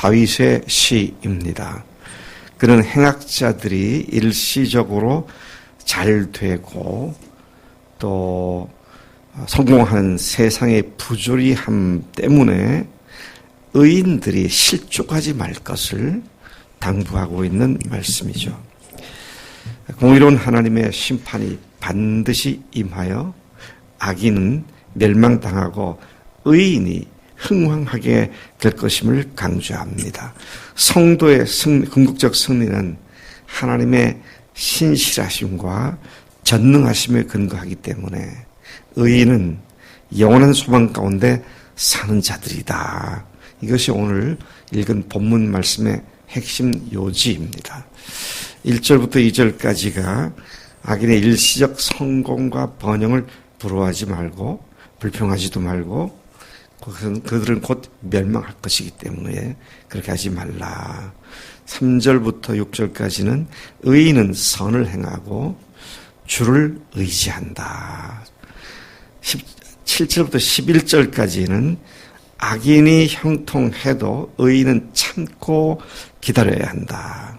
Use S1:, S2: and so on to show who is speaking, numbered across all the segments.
S1: 다윗의 시입니다. 그는 행악자들이 일시적으로 잘 되고 또 성공하는 세상의 부조리함 때문에 의인들이 실족하지 말 것을 당부하고 있는 말씀이죠. 공의로운 하나님의 심판이 반드시 임하여 악인은 멸망당하고 의인이 흥왕하게 될 것임을 강조합니다. 성도의 궁극적 승리는 하나님의 신실하심과 전능하심에 근거하기 때문에 의인은 영원한 소망 가운데 사는 자들이다. 이것이 오늘 읽은 본문 말씀의 핵심 요지입니다. 1절부터 2절까지가 악인의 일시적 성공과 번영을 부러워하지 말고 불평하지도 말고 그들은 곧 멸망할 것이기 때문에 그렇게 하지 말라. 3절부터 6절까지는 의인은 선을 행하고 주를 의지한다. 7절부터 11절까지는 악인이 형통해도 의인은 참고 기다려야 한다.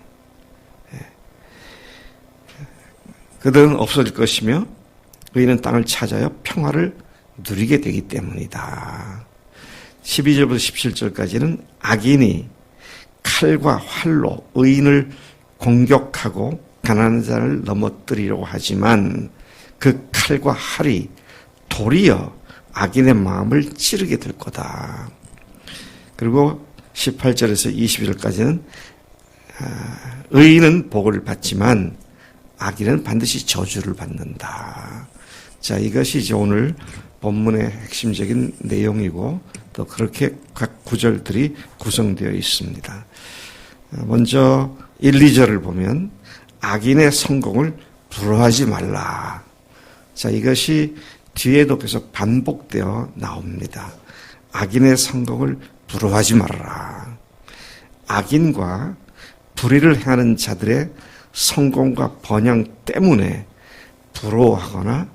S1: 그들은 없어질 것이며 의인은 땅을 찾아야 평화를 누리게 되기 때문이다. 12절부터 17절까지는 악인이 칼과 활로 의인을 공격하고 가난한 자를 넘어뜨리려고 하지만 그 칼과 활이 도리어 악인의 마음을 찌르게 될 거다. 그리고 18절에서 21절까지는 의인은 복을 받지만 악인은 반드시 저주를 받는다. 자, 이것이 이제 오늘 본문의 핵심적인 내용이고 또 그렇게 각 구절들이 구성되어 있습니다. 먼저 1, 2절을 보면 악인의 성공을 부러워하지 말라. 자, 이것이 뒤에도 계속 반복되어 나옵니다. 악인의 성공을 부러워하지 말라. 악인과 불의를 행하는 자들의 성공과 번영 때문에 부러워하거나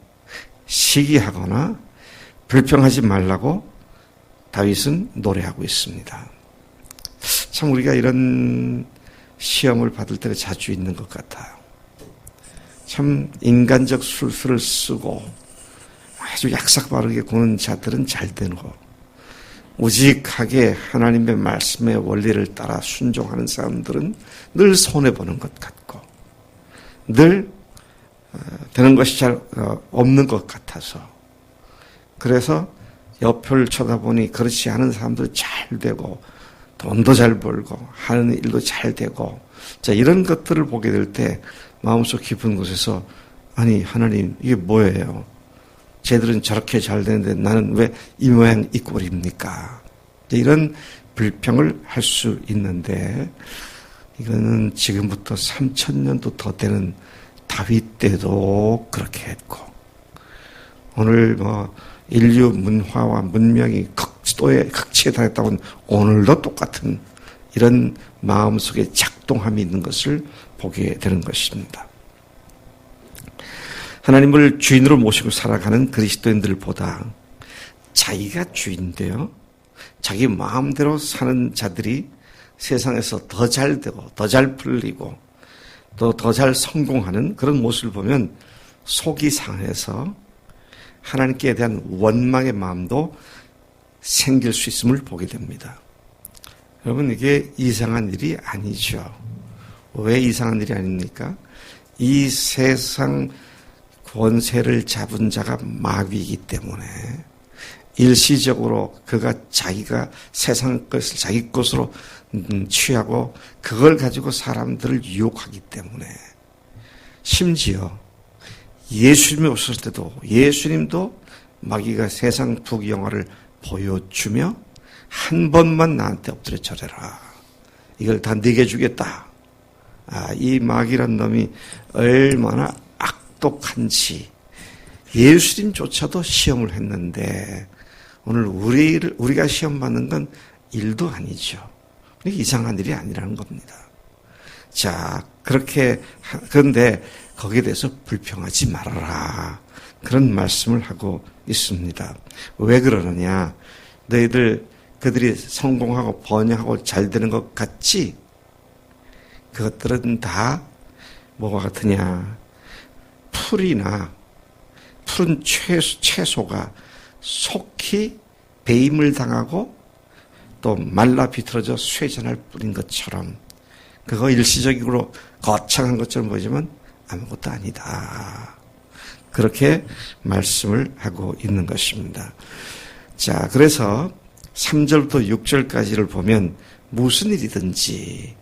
S1: 시기하거나 불평하지 말라고 다윗은 노래하고 있습니다. 참 우리가 이런 시험을 받을 때가 자주 있는 것 같아요. 참 인간적 술수를 쓰고 아주 약삭빠르게 구는 자들은 잘 되고 우직하게 하나님의 말씀의 원리를 따라 순종하는 사람들은 늘 손해보는 것 같고 늘 되는 것이 잘 없는 것 같아서 그래서 옆을 쳐다보니 그렇지 않은 사람들은 잘 되고 돈도 잘 벌고 하는 일도 잘 되고 자 이런 것들을 보게 될 때 마음속 깊은 곳에서 아니 하나님 이게 뭐예요? 쟤들은 저렇게 잘 되는데 나는 왜 이 모양 이 꼴입니까? 이런 불평을 할 수 있는데 이거는 지금부터 3000년도 더 되는 다윗 때도 그렇게 했고 오늘 인류 문화와 문명이 극치에 달했다고는 오늘도 똑같은 이런 마음속에 작동함이 있는 것을 보게 되는 것입니다. 하나님을 주인으로 모시고 살아가는 그리스도인들보다 자기가 주인되어 자기 마음대로 사는 자들이 세상에서 더 잘 되고 더 잘 풀리고 또 더 잘 성공하는 그런 모습을 보면 속이 상해서 하나님께 대한 원망의 마음도 생길 수 있음을 보게 됩니다. 여러분 이게 이상한 일이 아니죠. 왜 이상한 일이 아닙니까? 이 세상 권세를 잡은 자가 마귀이기 때문에 일시적으로 그가 자기가 세상 것을 자기 것으로 취하고 그걸 가지고 사람들을 유혹하기 때문에 심지어 예수님이 오셨을 때도 예수님도 마귀가 세상 부귀영화를 보여주며 한 번만 나한테 엎드려 절해라. 이걸 다 네게 주겠다. 이 마귀란 놈이 얼마나 악독한지 예수님조차도 시험을 했는데 오늘 우리가 시험 받는 건 일도 아니죠. 이상한 일이 아니라는 겁니다. 자, 그런데 거기에 대해서 불평하지 말아라. 그런 말씀을 하고 있습니다. 왜 그러느냐? 너희들 그들이 성공하고 번영하고 잘 되는 것 같지? 그것들은 다 뭐가 같으냐? 풀이나 푸른 채소가 속히 배임을 당하고 또 말라 비틀어져 쇠잔할 뿐인 것처럼, 그거 일시적으로 거창한 것처럼 보이지만 아무것도 아니다. 그렇게 말씀을 하고 있는 것입니다. 자, 그래서 3절부터 6절까지를 보면 무슨 일이든지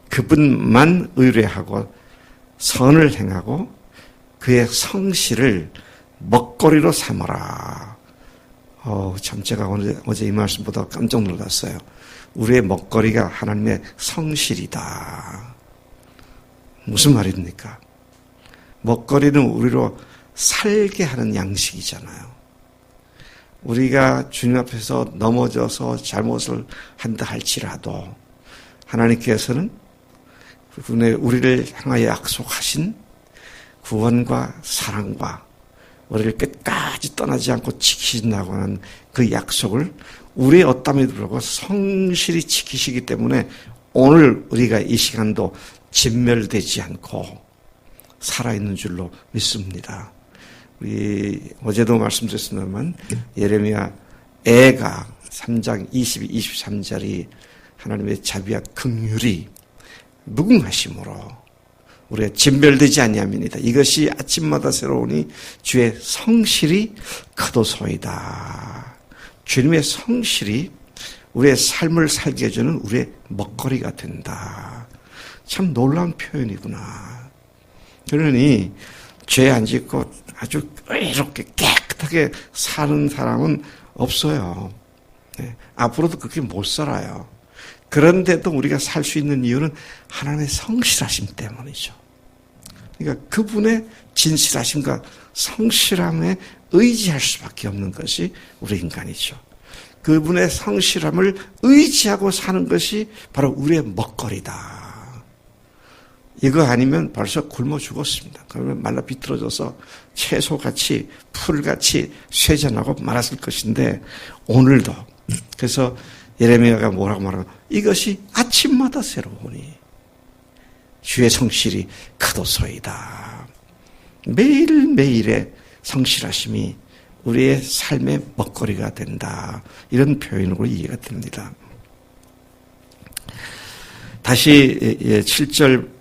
S1: 그분만 의뢰하고 선을 행하고 그의 성실을 먹거리로 삼아라. 참 제가 어제 이 말씀 보다 깜짝 놀랐어요. 우리의 먹거리가 하나님의 성실이다. 무슨 말입니까? 먹거리는 우리로 살게 하는 양식이잖아요. 우리가 주님 앞에서 넘어져서 잘못을 한다 할지라도 하나님께서는 우리를 향하여 약속하신 구원과 사랑과 우리를 끝까지 떠나지 않고 지키신다고 하는 그 약속을 우리의 어떠함에도 불구하고 성실히 지키시기 때문에 오늘 우리가 이 시간도 진멸되지 않고 살아있는 줄로 믿습니다. 우리 어제도 말씀드렸습니다만 예레미야 애가 3장 22, 23절이 하나님의 자비와 긍휼이 무궁하심으로 우리가 진멸되지 아니함이니이다. 이것이 아침마다 새로우니 주의 성실이 크도소이다. 주님의 성실이 우리의 삶을 살게 해주는 우리의 먹거리가 된다. 참 놀라운 표현이구나. 그러니 죄 안 짓고 아주 의롭게 깨끗하게 사는 사람은 없어요. 네. 앞으로도 그렇게 못 살아요. 그런데도 우리가 살 수 있는 이유는 하나님의 성실하심 때문이죠. 그러니까 그분의 진실하심과 성실함에 의지할 수밖에 없는 것이 우리 인간이죠. 그분의 성실함을 의지하고 사는 것이 바로 우리의 먹거리다. 이거 아니면 벌써 굶어 죽었습니다. 그러면 말라 비틀어져서 채소같이 풀같이 쇠잔하고 말았을 것인데 오늘도 그래서 예레미야가 뭐라고 말하면 이것이 아침마다 새로우니 주의 성실이 크도소이다. 매일매일의 성실하심이 우리의 삶의 먹거리가 된다. 이런 표현으로 이해가 됩니다. 다시 7절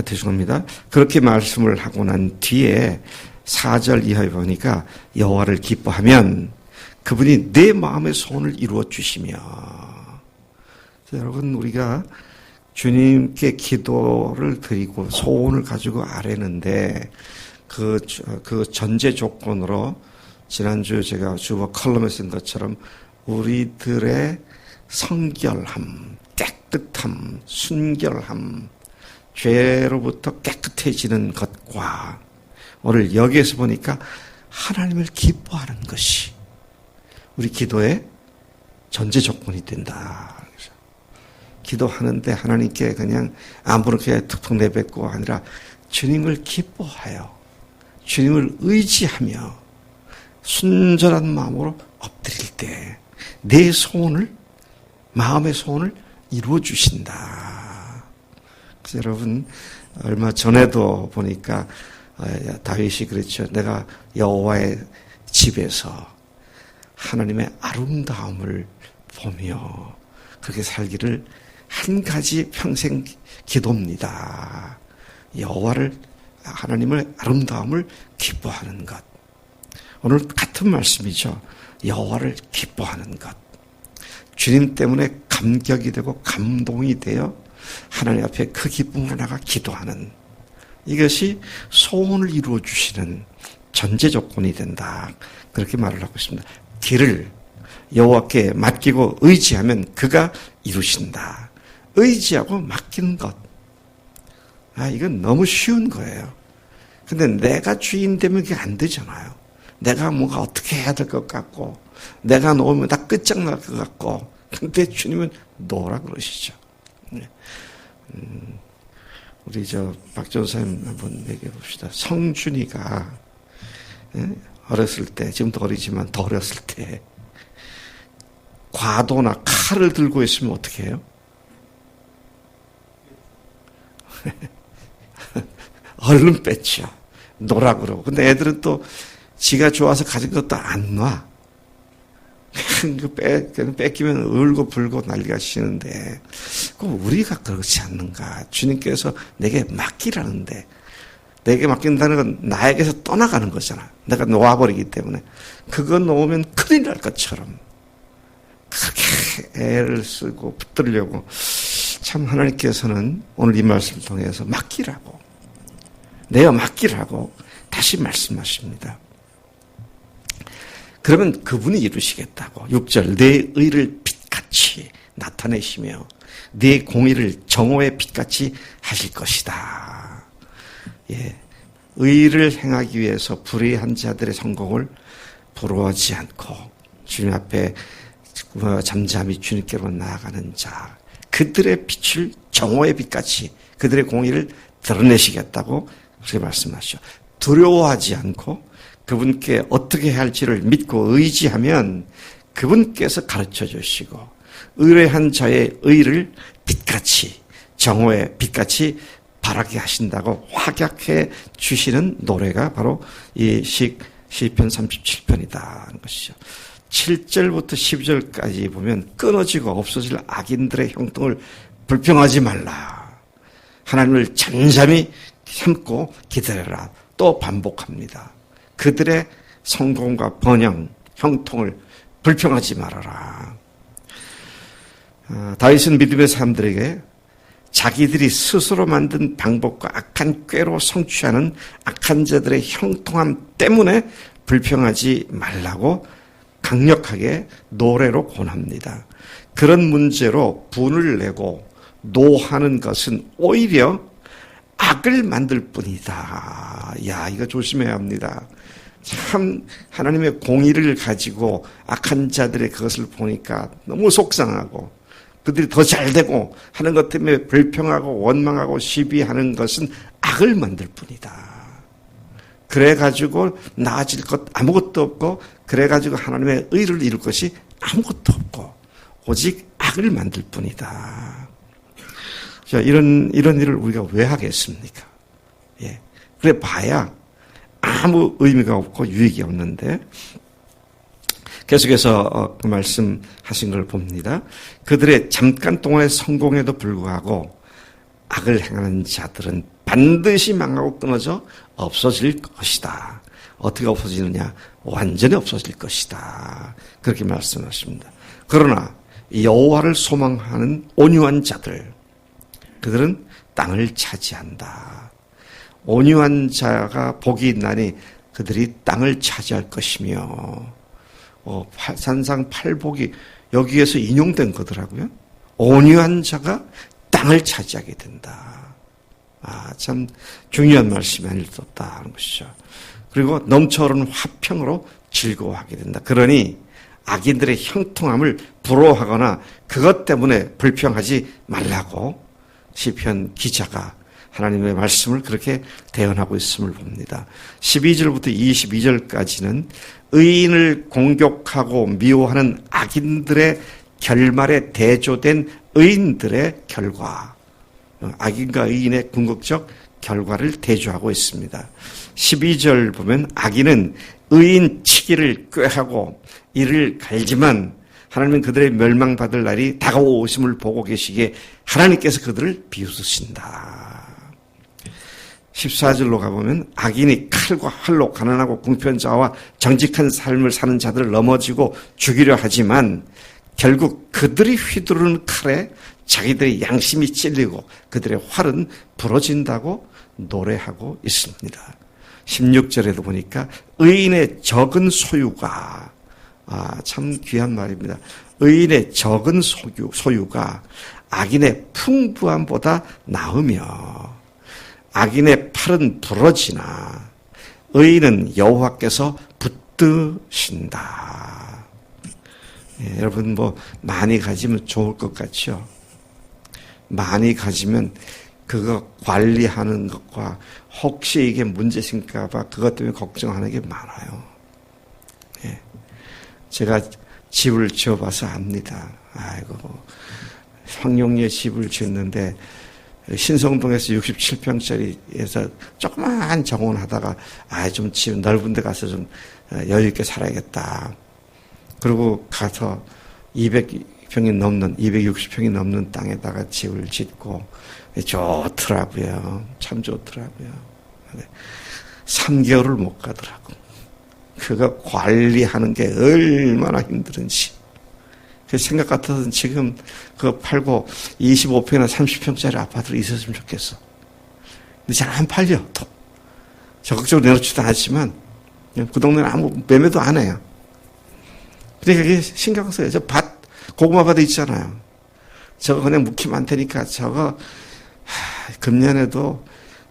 S1: 죄송합니다. 그렇게 말씀을 하고 난 뒤에 4절 이하에 보니까 여호와를 기뻐하면 그분이 내 마음의 소원을 이루어 주시며. 여러분 우리가 주님께 기도를 드리고 소원을 가지고 아뢰는데 그 전제 조건으로 지난주 제가 주보 컬럼에 쓴 것처럼 우리들의 성결함, 깨끗함, 순결함, 죄로부터 깨끗해지는 것과 오늘 여기에서 보니까 하나님을 기뻐하는 것이 우리 기도의 전제 조건이 된다. 기도하는데 하나님께 그냥 아무렇게 툭툭 내뱉고 아니라 주님을 기뻐하여 주님을 의지하며 순전한 마음으로 엎드릴 때 내 소원을 마음의 소원을 이루어 주신다. 그래서 여러분 얼마 전에도 보니까 다윗이 그랬죠. 내가 여호와의 집에서 하나님의 아름다움을 보며 그렇게 살기를 한 가지 평생 기도입니다. 여호와를 하나님의 아름다움을 기뻐하는 것. 오늘 같은 말씀이죠. 여호와를 기뻐하는 것. 주님 때문에 감격이 되고 감동이 되어 하나님 앞에 그 기쁨으로 나가 기도하는 이것이 소원을 이루어 주시는 전제 조건이 된다. 그렇게 말을 하고 있습니다. 길을 여호와께 맡기고 의지하면 그가 이루신다. 의지하고 맡기는 것. 이건 너무 쉬운 거예요. 근데 내가 주인 되면 그게 안 되잖아요. 내가 뭔가 어떻게 해야 될 것 같고, 내가 놓으면 다 끝장날 것 같고, 근데 주님은 놓으라 그러시죠. 우리 박 전사님 한번 얘기해 봅시다. 성준이가 어렸을 때, 지금도 어리지만 더 어렸을 때, 과도나 칼을 들고 있으면 어떻게 해요? 얼른 뺐죠. 놓으라 그러고. 근데 애들은 또 지가 좋아서 가진 것도 안 놔. 뺏기면 울고 불고 난리가 치는데, 우리가 그렇지 않는가. 주님께서 내게 맡기라는데, 내게 맡긴다는 건 나에게서 떠나가는 거잖아. 내가 놓아버리기 때문에. 그거 놓으면 큰일 날 것처럼. 그렇게 애를 쓰고 붙들려고. 참 하나님께서는 오늘 이 말씀을 통해서 맡기라고. 내가 맡기라고 다시 말씀하십니다. 그러면 그분이 이루시겠다고. 6절 내 의를 빛같이 나타내시며 네 공의를 정오의 빛같이 하실 것이다. 예, 의를 행하기 위해서 불의한 자들의 성공을 부러워하지 않고 주님 앞에 잠잠히 주님께로 나아가는 자, 그들의 빛을 정오의 빛같이 그들의 공의를 드러내시겠다고 그렇게 말씀하시죠. 두려워하지 않고 그분께 어떻게 해야 할지를 믿고 의지하면 그분께서 가르쳐 주시고 의뢰한 자의 의를 빛같이 정오의 빛같이 바라게 하신다고 확약해 주시는 노래가 바로 이 시편 37편이다 하는 것이죠. 7절부터 12절까지 보면 끊어지고 없어질 악인들의 형통을 불평하지 말라. 하나님을 잠잠히 참고 기다려라. 또 반복합니다. 그들의 성공과 번영, 형통을 불평하지 말아라. 다윗은 믿음의 사람들에게 자기들이 스스로 만든 방법과 악한 꾀로 성취하는 악한 자들의 형통함 때문에 불평하지 말라고 강력하게 노래로 권합니다. 그런 문제로 분을 내고 노하는 것은 오히려 악을 만들 뿐이다. 야, 이거 조심해야 합니다. 참 하나님의 공의를 가지고 악한 자들의 그것을 보니까 너무 속상하고 그들이 더 잘되고 하는 것 때문에 불평하고 원망하고 시비하는 것은 악을 만들 뿐이다. 그래가지고 나아질 것 아무것도 없고 그래가지고 하나님의 의를 이룰 것이 아무것도 없고 오직 악을 만들 뿐이다. 자, 이런 일을 우리가 왜 하겠습니까? 예. 그래 봐야 아무 의미가 없고 유익이 없는데 계속해서 그 말씀하신 걸 봅니다. 그들의 잠깐 동안의 성공에도 불구하고 악을 행하는 자들은 반드시 망하고 끊어져 없어질 것이다. 어떻게 없어지느냐? 완전히 없어질 것이다. 그렇게 말씀하십니다. 그러나 여호와를 소망하는 온유한 자들, 그들은 땅을 차지한다. 온유한 자가 복이 있나니 그들이 땅을 차지할 것이며, 산상 팔복이 여기에서 인용된 거더라고요. 온유한 자가 땅을 차지하게 된다. 참 중요한 말씀이 아닐까 하는 것이죠. 그리고 넘쳐오르는 화평으로 즐거워하게 된다. 그러니 악인들의 형통함을 부러워하거나 그것 때문에 불평하지 말라고 시편 기자가 하나님의 말씀을 그렇게 대언하고 있음을 봅니다. 12절부터 22절까지는 의인을 공격하고 미워하는 악인들의 결말에 대조된 의인들의 결과, 악인과 의인의 궁극적 결과를 대조하고 있습니다. 12절 보면 악인은 의인 치기를 꾀하고 이를 갈지만 하나님은 그들의 멸망받을 날이 다가오심을 보고 계시기에 하나님께서 그들을 비웃으신다. 14절로 가보면 악인이 칼과 활로 가난하고 궁편자와 정직한 삶을 사는 자들을 넘어지고 죽이려 하지만 결국 그들이 휘두르는 칼에 자기들의 양심이 찔리고 그들의 활은 부러진다고 노래하고 있습니다. 16절에도 보니까 의인의 적은 소유가, 참 귀한 말입니다. 의인의 적은 소유가 악인의 풍부함보다 나으며 악인의 팔은 부러지나 의인은 여호와께서 붙드신다. 예, 여러분 많이 가지면 좋을 것 같죠? 많이 가지면 그거 관리하는 것과 혹시 이게 문제신가 봐 그것 때문에 걱정하는 게 많아요. 예. 제가 집을 지어봐서 압니다. 아이고, 황룡리에 집을 지었는데 신성동에서 67평짜리에서 조그마한 정원 하다가 좀 집 넓은 데 가서 좀 여유 있게 살아야겠다. 그리고 가서 200평이 넘는 260평이 넘는 땅에다가 집을 짓고 좋더라고요. 참 좋더라고요. 3개월을 못 가더라고. 그가 관리하는 게 얼마나 힘든지. 그 생각 같아서는 지금 그거 팔고 25평이나 30평짜리 아파트로 있었으면 좋겠어. 근데 잘 안 팔려, 또. 적극적으로 내놓지도 않았지만, 그 동네는 아무 매매도 안 해요. 그러니까 그게 신경 써요. 저 고구마 밭에 있잖아요. 저거 그냥 묵히면 안 되니까 저거, 금년에도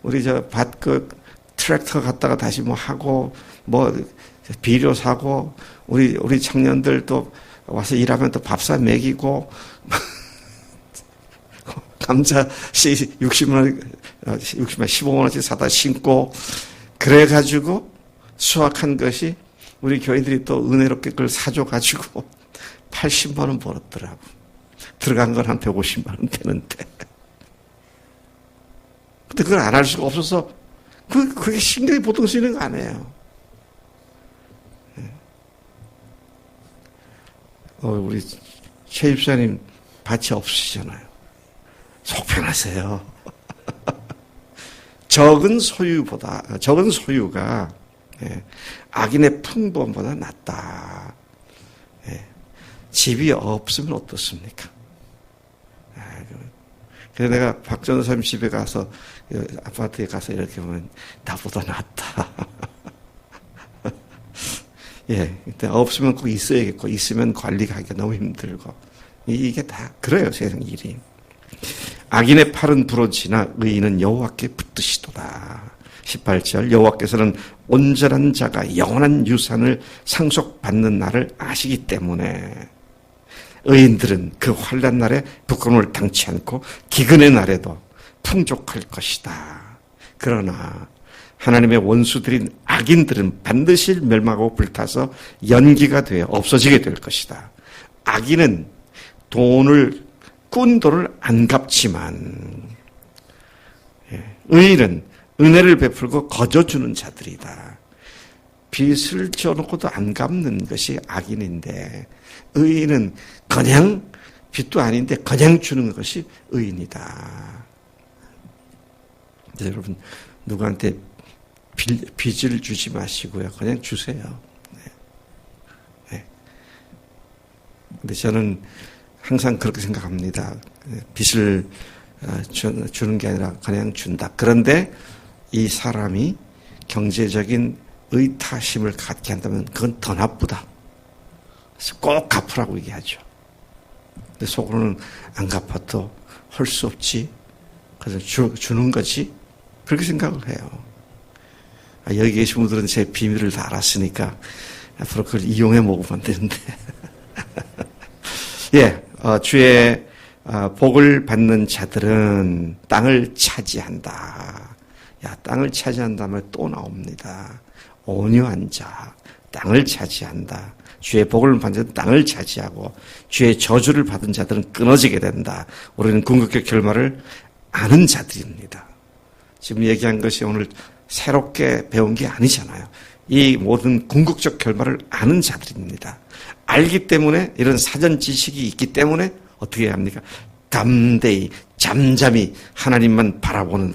S1: 우리 저 밭 트랙터 갔다가 다시 뭐 하고, 비료 사고, 우리 청년들 또 와서 일하면 또 밥사 먹이고, 감자 씨 15만원씩 사다 심고, 그래가지고 수확한 것이 우리 교인들이 또 은혜롭게 그걸 사줘가지고 80만원 벌었더라고. 들어간 건 한 150만원 되는데. 근데 그걸 안 할 수가 없어서, 그게 신경이 보통 쓰이는 거 아니에요. 우리 최 집사님 밭이 없으시잖아요. 속 편하세요. 적은 소유가 악인의 풍부함보다 낫다. 집이 없으면 어떻습니까? 그래서 내가 박 전사님 집에 가서 아파트에 가서 이렇게 보면 나보다 낫다. 근데 없으면 꼭 있어야겠고, 있으면 관리하기가 너무 힘들고, 이게 다 그래요, 세상 일이. 악인의 팔은 부러지나 의인은 여호와께 붙드시도다. 18절, 여호와께서는 온전한 자가 영원한 유산을 상속받는 날을 아시기 때문에 의인들은 그 환난 날에 부끄러움을 당치 않고 기근의 날에도 풍족할 것이다. 그러나 하나님의 원수들인 악인들은 반드시 멸망하고 불타서 연기가 되어 없어지게 될 것이다. 악인은 꾼 돈을 안 갚지만 의인은 은혜를 베풀고 거저주는 자들이다. 빚을 져놓고도 안 갚는 것이 악인인데 의인은 그냥 빚도 아닌데 그냥 주는 것이 의인이다. 여러분 누구한테 빚을 주지 마시고요. 그냥 주세요. 근데 저는 항상 그렇게 생각합니다. 빚을 주는 게 아니라 그냥 준다. 그런데 이 사람이 경제적인 의타심을 갖게 한다면 그건 더 나쁘다. 그래서 꼭 갚으라고 얘기하죠. 근데 속으로는 안 갚아도 할 수 없지. 그래서 주는 거지. 그렇게 생각을 해요. 여기 계신 분들은 제 비밀을 다 알았으니까 앞으로 그걸 이용해 먹으면 되는데. 주의 복을 받는 자들은 땅을 차지한다. 땅을 차지한다면 또 나옵니다. 온유한 자, 땅을 차지한다. 주의 복을 받는 자들은 땅을 차지하고 주의 저주를 받은 자들은 끊어지게 된다. 우리는 궁극의 결말을 아는 자들입니다. 지금 얘기한 것이 오늘 새롭게 배운 게 아니잖아요. 이 모든 궁극적 결말을 아는 자들입니다. 알기 때문에 이런 사전 지식이 있기 때문에 어떻게 해야 합니까? 담대히 잠잠히 하나님만 바라보는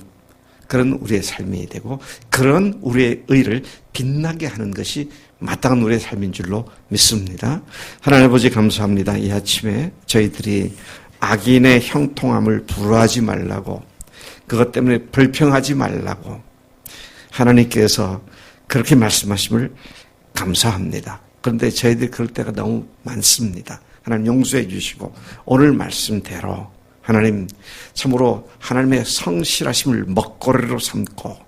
S1: 그런 우리의 삶이 되고 그런 우리의 의를 빛나게 하는 것이 마땅한 우리의 삶인 줄로 믿습니다. 하나님 아버지 감사합니다. 이 아침에 저희들이 악인의 형통함을 불허하지 말라고 그것 때문에 불평하지 말라고 하나님께서 그렇게 말씀하심을 감사합니다. 그런데 저희들이 그럴 때가 너무 많습니다. 하나님 용서해 주시고 오늘 말씀대로 하나님 참으로 하나님의 성실하심을 먹거리로 삼고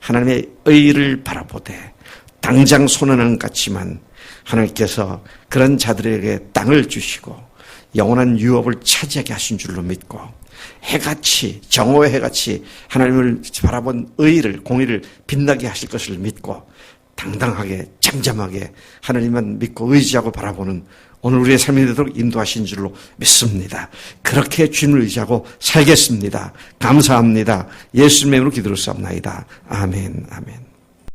S1: 하나님의 의를 바라보되 당장 손해는 같지만 하나님께서 그런 자들에게 땅을 주시고 영원한 유업을 차지하게 하신 줄로 믿고 해같이 정오의 해같이 하나님을 바라본 의를 공의를 빛나게 하실 것을 믿고 당당하게 잠잠하게 하나님만 믿고 의지하고 바라보는 오늘 우리의 삶이 되도록 인도하신 줄로 믿습니다. 그렇게 주님을 의지하고 살겠습니다. 감사합니다. 예수님의 이름으로 기도를 쌉나이다. 아멘. 아멘.